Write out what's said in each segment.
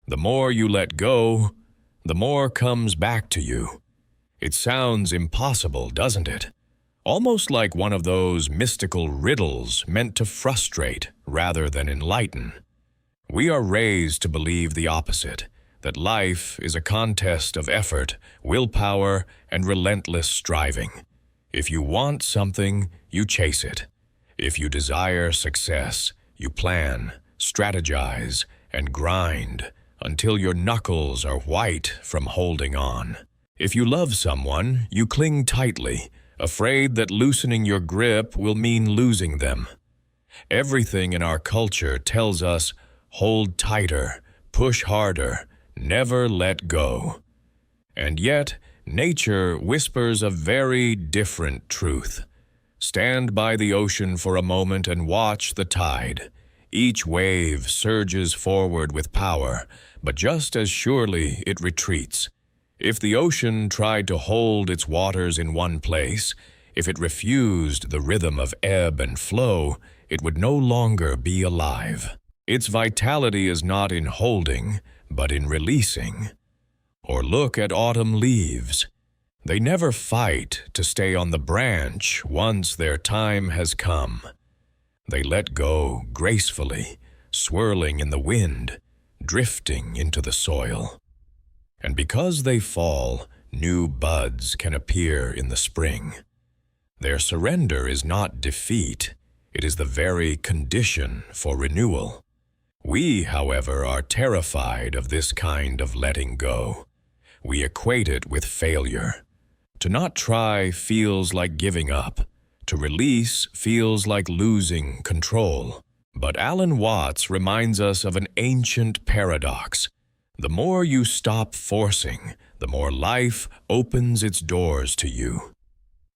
The more you let go, the more comes back to you. It sounds impossible, doesn't it? Almost like one of those mystical riddles meant to frustrate rather than enlighten. We are raised to believe the opposite, that life is a contest of effort, willpower, and relentless striving. If you want something, you chase it. If you desire success, you plan, strategize, and grind until your knuckles are white from holding on. If you love someone, you cling tightly, afraid that loosening your grip will mean losing them. Everything in our culture tells us, hold tighter, push harder, never let go. And yet, nature whispers a very different truth. Stand by the ocean for a moment and watch the tide. Each wave surges forward with power, but just as surely it retreats. If the ocean tried to hold its waters in one place, if it refused the rhythm of ebb and flow, it would no longer be alive. Its vitality is not in holding, but in releasing. Or look at autumn leaves. They never fight to stay on the branch once their time has come. They let go gracefully, swirling in the wind, drifting into the soil. And because they fall, new buds can appear in the spring. Their surrender is not defeat, it is the very condition for renewal. We, however, are terrified of this kind of letting go. We equate it with failure. To not try feels like giving up. To release feels like losing control. But Alan Watts reminds us of an ancient paradox. The more you stop forcing, the more life opens its doors to you.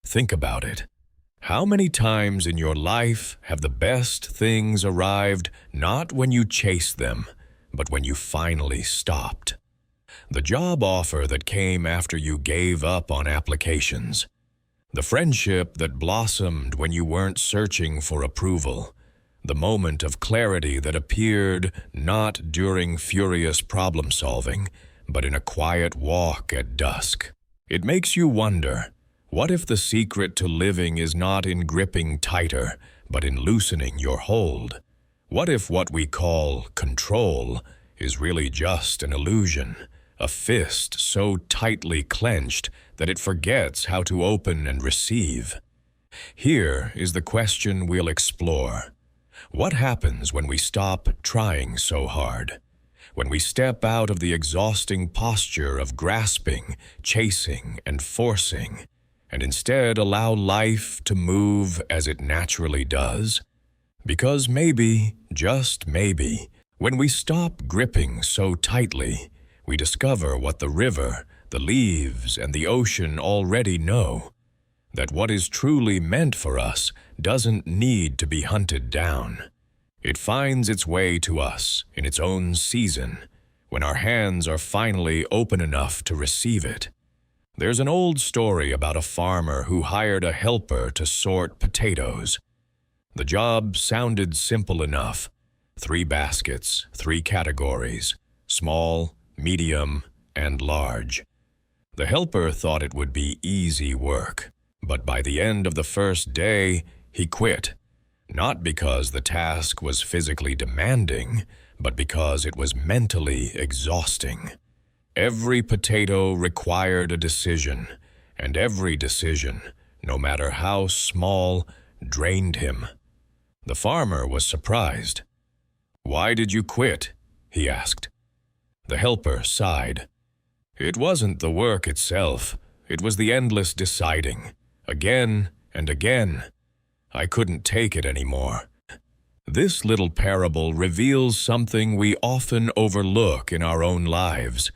Think about it. How many times in your life have the best things arrived not when you chased them, but when you finally stopped? The job offer that came after you gave up on applications. The friendship that blossomed when you weren't searching for approval. The moment of clarity that appeared not during furious problem-solving, but in a quiet walk at dusk. It makes you wonder, what if the secret to living is not in gripping tighter, but in loosening your hold? What if what we call control is really just an illusion, a fist so tightly clenched that it forgets how to open and receive? Here is the question we'll explore. What happens when we stop trying so hard? When we step out of the exhausting posture of grasping, chasing, and forcing, and instead allow life to move as it naturally does? Because maybe, just maybe, when we stop gripping so tightly, we discover what the river, the leaves, and the ocean already know. That what is truly meant for us doesn't need to be hunted down. It finds its way to us in its own season, when our hands are finally open enough to receive it. There's an old story about a farmer who hired a helper to sort potatoes. The job sounded simple enough. 3 baskets, 3 categories, small, medium, and large. The helper thought it would be easy work. But by the end of the first day, he quit. Not because the task was physically demanding, but because it was mentally exhausting. Every potato required a decision, and every decision, no matter how small, drained him. The farmer was surprised. "Why did you quit?" he asked. The helper sighed. "It wasn't the work itself, it was the endless deciding. Again and again. I couldn't take it anymore." This little parable reveals something we often overlook in our own lives.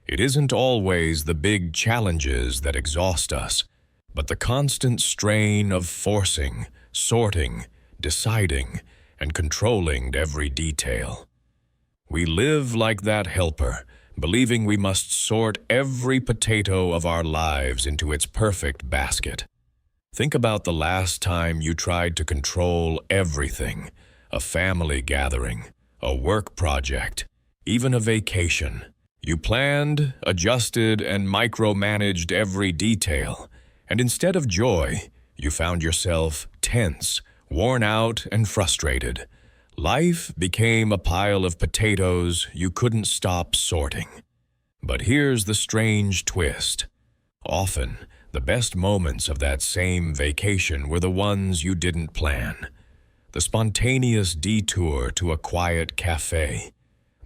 It isn't always the big challenges that exhaust us, but the constant strain of forcing, sorting, deciding, and controlling every detail. We live like that helper, believing we must sort every potato of our lives into its perfect basket. Think about the last time you tried to control everything, a family gathering, a work project, even a vacation. You planned, adjusted, and micromanaged every detail, and instead of joy, you found yourself tense, worn out, and frustrated. Life became a pile of potatoes you couldn't stop sorting. But here's the strange twist. Often, the best moments of that same vacation were the ones you didn't plan. The spontaneous detour to a quiet cafe,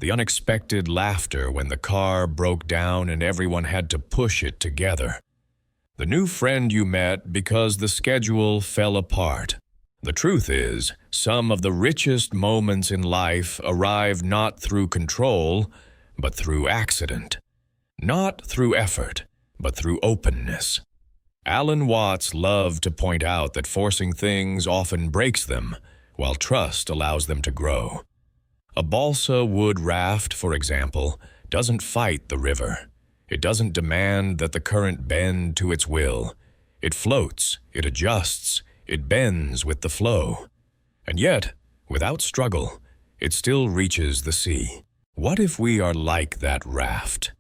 the unexpected laughter when the car broke down and everyone had to push it together, the new friend you met because the schedule fell apart. The truth is, some of the richest moments in life arrive not through control, but through accident. Not through effort, but through openness. Alan Watts loved to point out that forcing things often breaks them, while trust allows them to grow. A balsa wood raft, for example, doesn't fight the river. It doesn't demand that the current bend to its will. It floats, it adjusts, it bends with the flow. And yet, without struggle, it still reaches the sea. What if we are like that raft?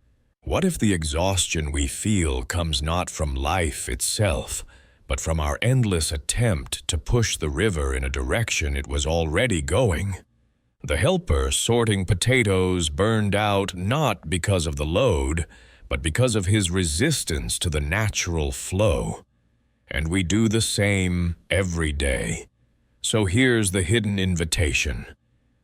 What if the exhaustion we feel comes not from life itself, but from our endless attempt to push the river in a direction it was already going? The helper sorting potatoes burned out not because of the load, but because of his resistance to the natural flow. And we do the same every day. So here's the hidden invitation.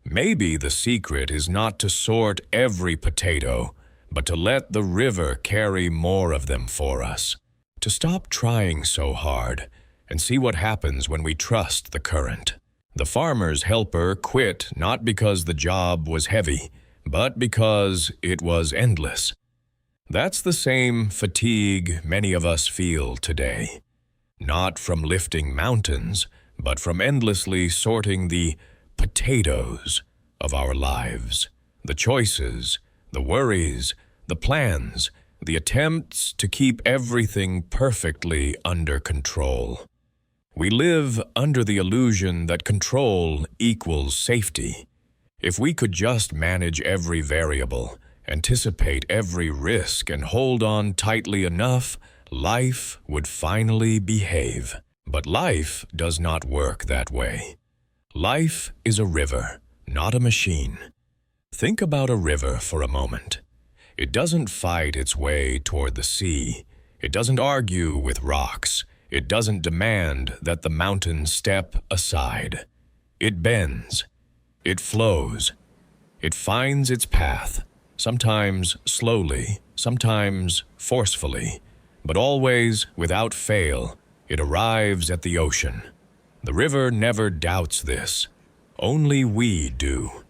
Maybe the secret is not to sort every potato, but to let the river carry more of them for us. To stop trying so hard and see what happens when we trust the current. The farmer's helper quit not because the job was heavy, but because it was endless. That's the same fatigue many of us feel today. Not from lifting mountains, but from endlessly sorting the potatoes of our lives. The choices, the worries, the plans, the attempts to keep everything perfectly under control. We live under the illusion that control equals safety. If we could just manage every variable, anticipate every risk, and hold on tightly enough, life would finally behave. But life does not work that way. Life is a river, not a machine. Think about a river for a moment. It doesn't fight its way toward the sea. It doesn't argue with rocks. It doesn't demand that the mountains step aside. It bends. It flows. It finds its path, sometimes slowly, sometimes forcefully, but always, without fail, it arrives at the ocean. The river never doubts this. Only we do.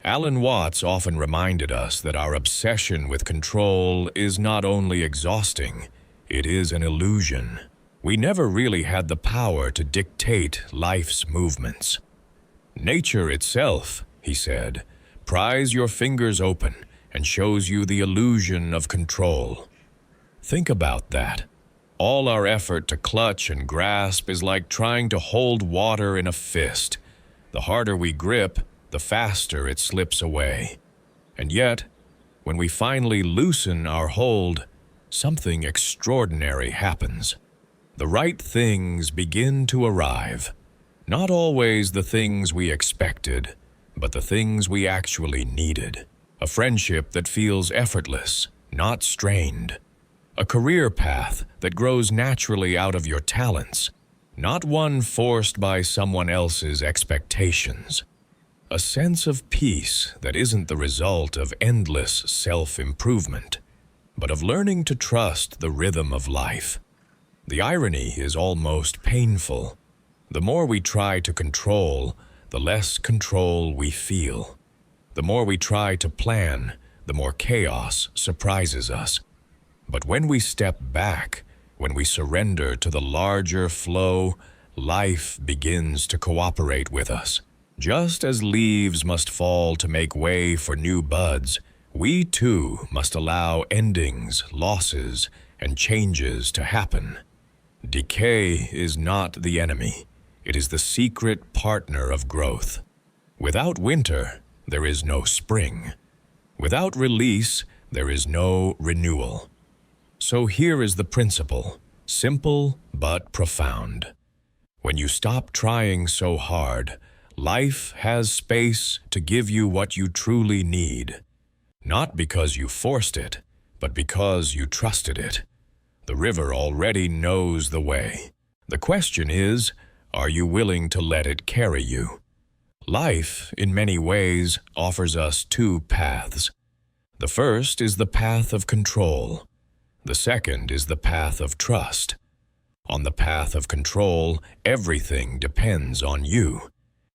Alan Watts often reminded us that our obsession with control is not only exhausting, it is an illusion. We never really had the power to dictate life's movements. Nature itself, he said, pries your fingers open and shows you the illusion of control. Think about that. All our effort to clutch and grasp is like trying to hold water in a fist. The harder we grip, the faster it slips away. And yet, when we finally loosen our hold, something extraordinary happens. The right things begin to arrive. Not always the things we expected, but the things we actually needed. A friendship that feels effortless, not strained. A career path that grows naturally out of your talents, not one forced by someone else's expectations. A sense of peace that isn't the result of endless self-improvement, but of learning to trust the rhythm of life. The irony is almost painful. The more we try to control, the less control we feel. The more we try to plan, the more chaos surprises us. But when we step back, when we surrender to the larger flow, life begins to cooperate with us. Just as leaves must fall to make way for new buds, we too must allow endings, losses, and changes to happen. Decay is not the enemy. It is the secret partner of growth. Without winter, there is no spring. Without release, there is no renewal. So here is the principle, simple but profound. When you stop trying so hard, life has space to give you what you truly need. Not because you forced it, but because you trusted it. The river already knows the way. The question is, are you willing to let it carry you? Life, in many ways, offers us two paths. The first is the path of control. The second is the path of trust. On the path of control, everything depends on you.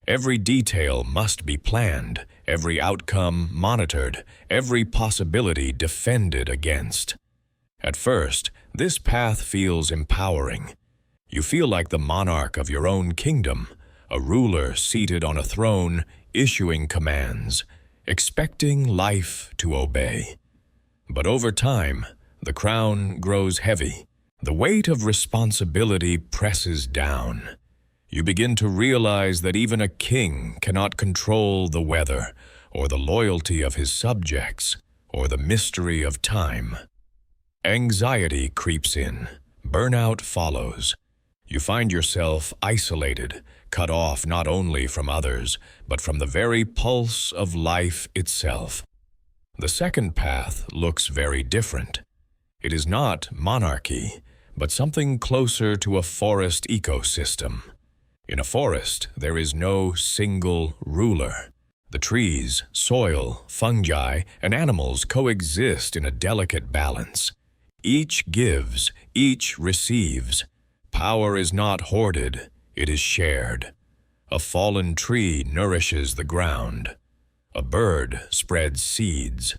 Every detail must be planned, every outcome monitored, every possibility defended against. At first, this path feels empowering. You feel like the monarch of your own kingdom, a ruler seated on a throne, issuing commands, expecting life to obey. But over time, the crown grows heavy. The weight of responsibility presses down. You begin to realize that even a king cannot control the weather, or the loyalty of his subjects, or the mystery of time. Anxiety creeps in. Burnout follows. You find yourself isolated, cut off not only from others, but from the very pulse of life itself. The second path looks very different. It is not monarchy, but something closer to a forest ecosystem. In a forest, there is no single ruler. The trees, soil, fungi, and animals coexist in a delicate balance. Each gives, each receives. Power is not hoarded, it is shared. A fallen tree nourishes the ground. A bird spreads seeds.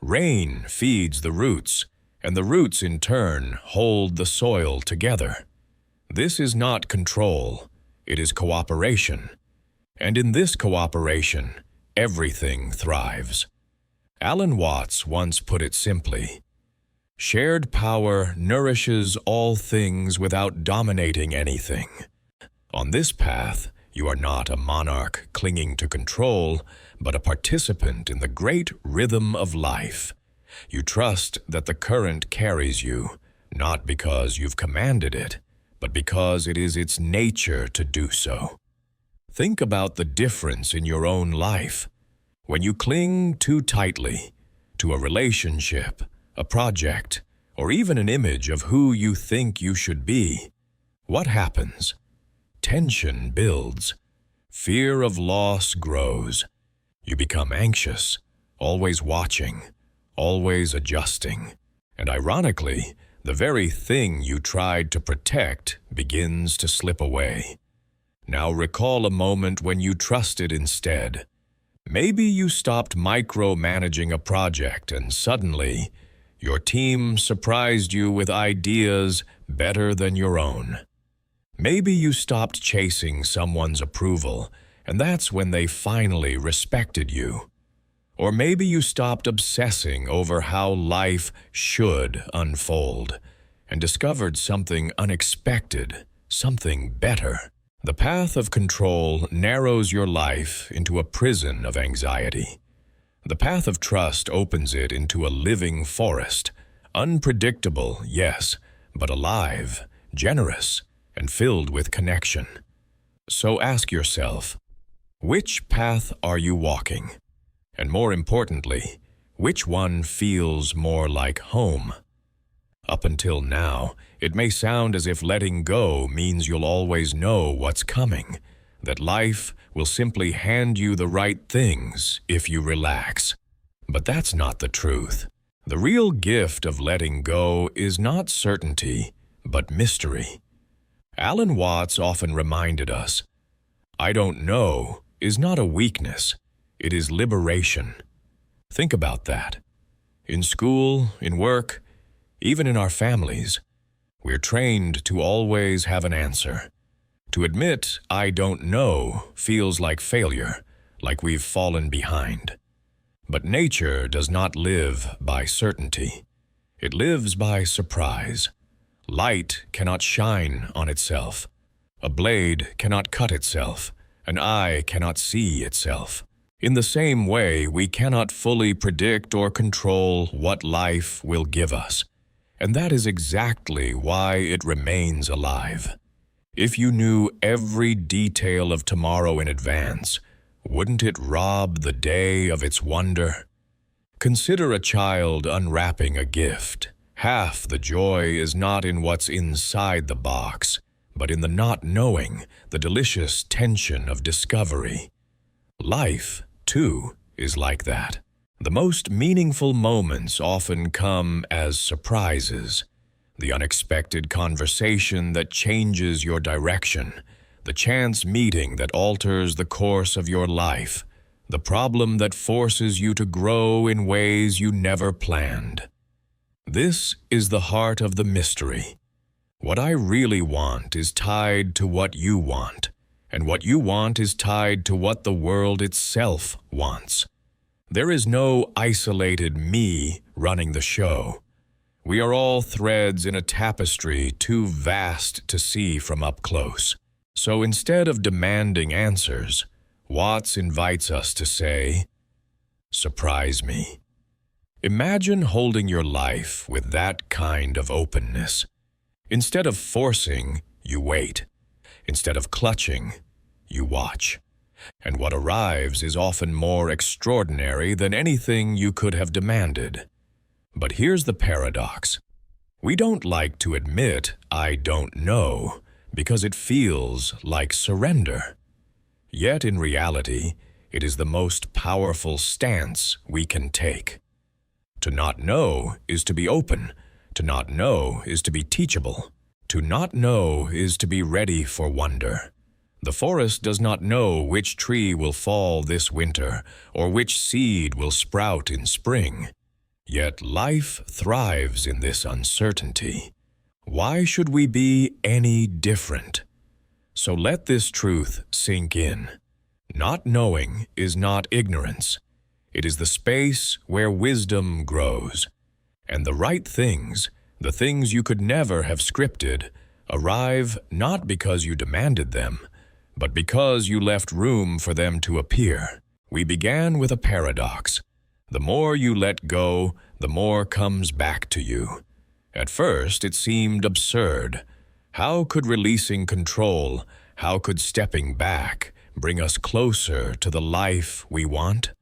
Rain feeds the roots, and the roots in turn hold the soil together. This is not control, it is cooperation. And in this cooperation, everything thrives. Alan Watts once put it simply, "Shared power nourishes all things without dominating anything." On this path, you are not a monarch clinging to control, but a participant in the great rhythm of life. You trust that the current carries you, not because you've commanded it, but because it is its nature to do so. Think about the difference in your own life. When you cling too tightly to a relationship, a project, or even an image of who you think you should be, what happens? Tension builds. Fear of loss grows. You become anxious, always watching, always adjusting. And ironically, the very thing you tried to protect begins to slip away. Now recall a moment when you trusted instead. Maybe you stopped micromanaging a project and suddenly, your team surprised you with ideas better than your own. Maybe you stopped chasing someone's approval, and that's when they finally respected you. Or maybe you stopped obsessing over how life should unfold, and discovered something unexpected, something better. The path of control narrows your life into a prison of anxiety. The path of trust opens it into a living forest, unpredictable, yes, but alive, generous, and filled with connection. So ask yourself, which path are you walking? And more importantly, which one feels more like home? Up until now, it may sound as if letting go means you'll always know what's coming, that life will simply hand you the right things if you relax. But that's not the truth. The real gift of letting go is not certainty, but mystery. Alan Watts often reminded us, "I don't know" is not a weakness, it is liberation. Think about that. In school, in work, even in our families, we're trained to always have an answer. To admit, "I don't know," feels like failure, like we've fallen behind. But nature does not live by certainty. It lives by surprise. Light cannot shine on itself. A blade cannot cut itself. An eye cannot see itself. In the same way, we cannot fully predict or control what life will give us, and that is exactly why it remains alive. If you knew every detail of tomorrow in advance, wouldn't it rob the day of its wonder? Consider a child unwrapping a gift. Half the joy is not in what's inside the box, but in the not knowing, the delicious tension of discovery. Life, too, is like that. The most meaningful moments often come as surprises. The unexpected conversation that changes your direction, the chance meeting that alters the course of your life, the problem that forces you to grow in ways you never planned. This is the heart of the mystery. What I really want is tied to what you want, and what you want is tied to what the world itself wants. There is no isolated me running the show. We are all threads in a tapestry too vast to see from up close. So instead of demanding answers, Watts invites us to say, "Surprise me." Imagine holding your life with that kind of openness. Instead of forcing, you wait. Instead of clutching, you watch. And what arrives is often more extraordinary than anything you could have demanded. But here's the paradox. We don't like to admit, "I don't know," because it feels like surrender. Yet in reality, it is the most powerful stance we can take. To not know is to be open. To not know is to be teachable. To not know is to be ready for wonder. The forest does not know which tree will fall this winter or which seed will sprout in spring. Yet life thrives in this uncertainty. Why should we be any different? So let this truth sink in. Not knowing is not ignorance. It is the space where wisdom grows. And the right things, the things you could never have scripted, arrive not because you demanded them, but because you left room for them to appear. We began with a paradox. The more you let go, the more comes back to you. At first, it seemed absurd. How could releasing control, how could stepping back bring us closer to the life we want?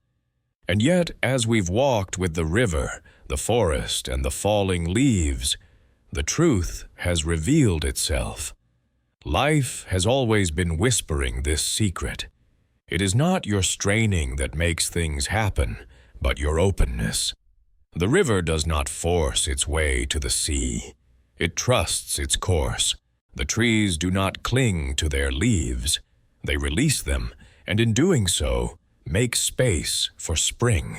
And yet, as we've walked with the river, the forest, and the falling leaves, the truth has revealed itself. Life has always been whispering this secret. It is not your straining that makes things happen, but your openness. The river does not force its way to the sea. It trusts its course. The trees do not cling to their leaves. They release them, and in doing so, make space for spring.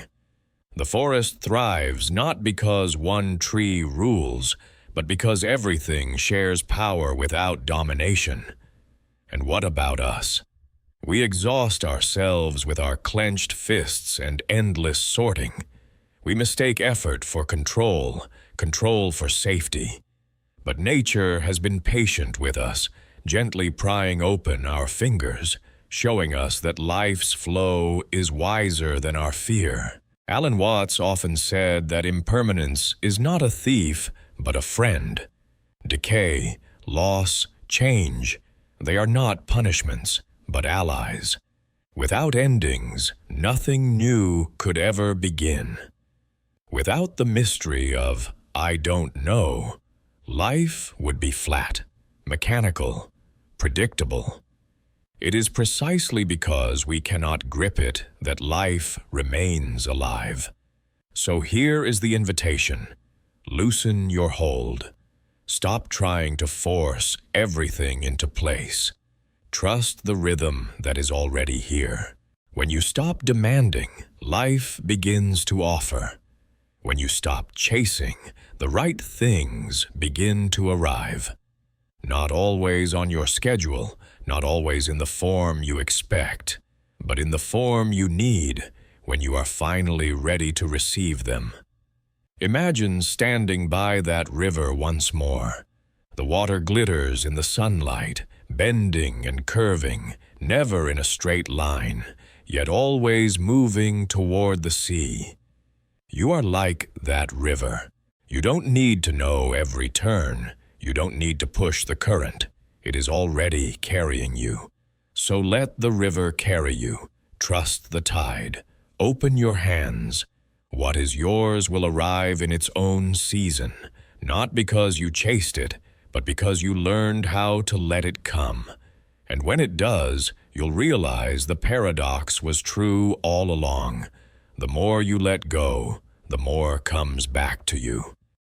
The forest thrives not because one tree rules, but because everything shares power without domination. And what about us? We exhaust ourselves with our clenched fists and endless sorting. We mistake effort for control, control for safety. But nature has been patient with us, gently prying open our fingers, showing us that life's flow is wiser than our fear. Alan Watts often said that impermanence is not a thief, but a friend. Decay, loss, change, they are not punishments, but allies. Without endings, nothing new could ever begin. Without the mystery of "I don't know," life would be flat, mechanical, predictable. It is precisely because we cannot grip it that life remains alive. So here is the invitation. Loosen your hold. Stop trying to force everything into place. Trust the rhythm that is already here. When you stop demanding, life begins to offer. When you stop chasing, the right things begin to arrive. Not always on your schedule, not always in the form you expect, but in the form you need when you are finally ready to receive them. Imagine standing by that river once more. The water glitters in the sunlight, bending and curving, never in a straight line. yet always moving toward the sea. You are like that river. You don't need to know every turn. You don't need to push the current. It is already carrying you. So let the river carry you. Trust the tide. Open your hands. What is yours will arrive in its own season, not because you chased it, but because you learned how to let it come. And when it does, you'll realize the paradox was true all along. The more you let go, the more comes back to you.